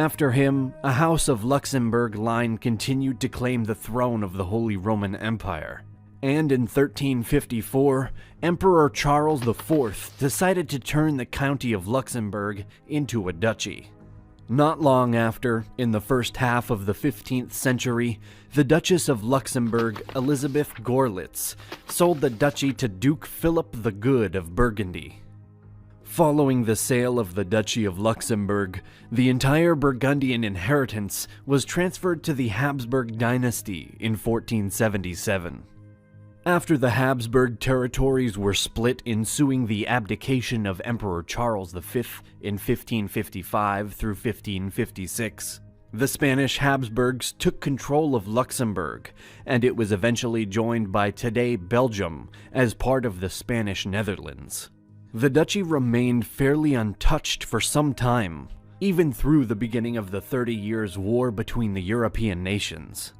After him, a House of Luxembourg line continued to claim the throne of the Holy Roman Empire. And in 1354, Emperor Charles IV decided to turn the County of Luxembourg into a duchy. Not long after, in the first half of the 15th century, the Duchess of Luxembourg, Elizabeth Gorlitz, sold the duchy to Duke Philip the Good of Burgundy. Following the sale of the Duchy of Luxembourg, the entire Burgundian inheritance was transferred to the Habsburg dynasty in 1477. After the Habsburg territories were split ensuing the abdication of Emperor Charles V in 1555 through 1556, the Spanish Habsburgs took control of Luxembourg, and it was eventually joined by today Belgium as part of the Spanish Netherlands. The duchy remained fairly untouched for some time, even through the beginning of the 30 Years' War between the European nations.